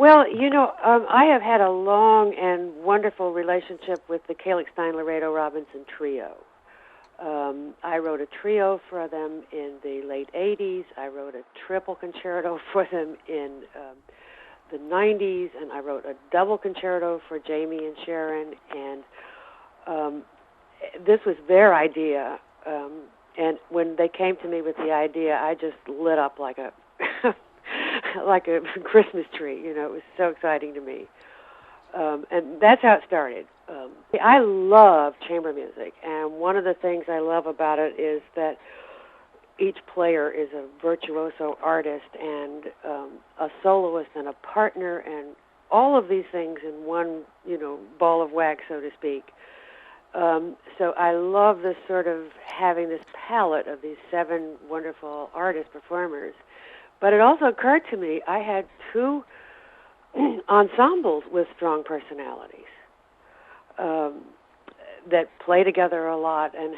Well, I have had a long and wonderful relationship with the Kalix-Stein-Laredo-Robinson Trio. I wrote a trio for them in the late 80s. I wrote a triple concerto for them in the 90s, and I wrote a double concerto for Jamie and Sharon, and this was their idea. And when they came to me with the idea, I just lit up like a like a Christmas tree. It was so exciting to me. And that's how it started. I love chamber music, and one of the things I love about it is that each player is a virtuoso artist and a soloist and a partner, and all of these things in one, ball of wax, so to speak. So I love this sort of having this palette of these 7 wonderful artist performers. But it also occurred to me I had 2 ensembles with strong personalities that play together a lot and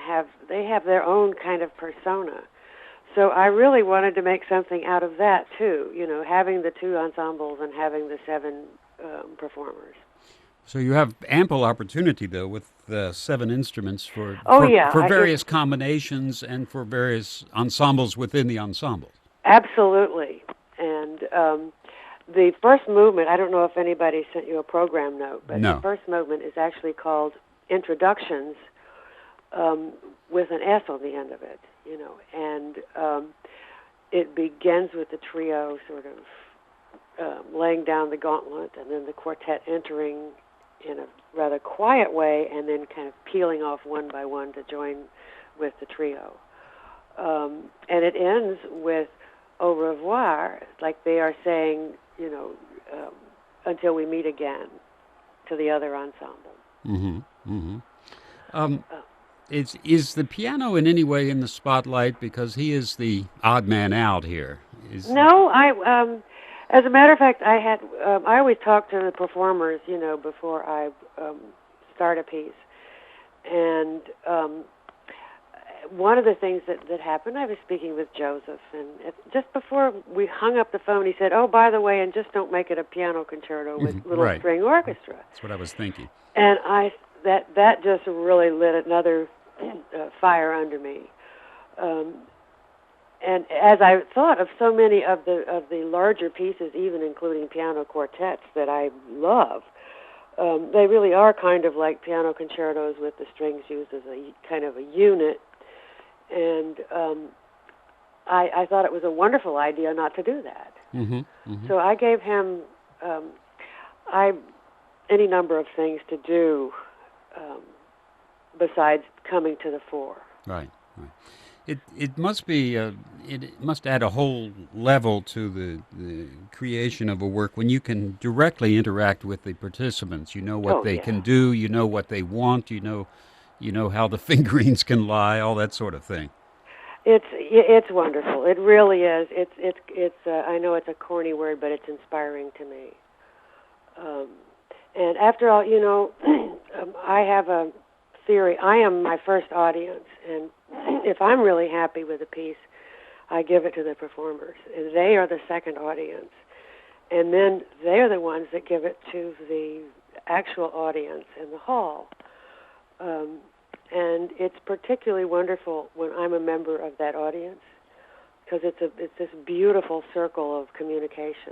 they have their own kind of persona. So I really wanted to make something out of that too, having the 2 ensembles and having the 7 performers. So you have ample opportunity, though, with 7 instruments for various combinations and for various ensembles within the ensemble. Absolutely. And the first movement, I don't know if anybody sent you a program note, but No. The first movement is actually called Introductions with an S on the end of it, and it begins with the trio sort of laying down the gauntlet, and then the quartet entering in a rather quiet way, and then kind of peeling off one by one to join with the trio. And it ends with au revoir, like they are saying, until we meet again, to the other ensemble. Mm-hmm. Mm-hmm. Is the piano in any way in the spotlight because he is the odd man out here? No, as a matter of fact, I always talk to the performers, before I start a piece. And one of the things that happened, I was speaking with Joseph, and just before we hung up the phone, he said, "Oh, by the way, and just don't make it a piano concerto with little right. string orchestra." That's what I was thinking. And that just really lit another fire under me. And as I thought of so many of the larger pieces, even including piano quartets that I love, they really are kind of like piano concertos with the strings used as a kind of a unit. And I thought it was a wonderful idea not to do that. Mm-hmm. Mm-hmm. So I gave him any number of things to do besides coming to the fore. Right. It must be it must add a whole level to the creation of a work when you can directly interact with the participants. You know what they can do. You know what they want. You know how the fingerings can lie. All that sort of thing. It's wonderful. It really is. It's I know it's a corny word, but it's inspiring to me. And after all, I have a theory. I am my first audience, and if I'm really happy with a piece, I give it to the performers, and they are the second audience. And then they're the ones that give it to the actual audience in the hall. And it's particularly wonderful when I'm a member of that audience, because it's this beautiful circle of communication.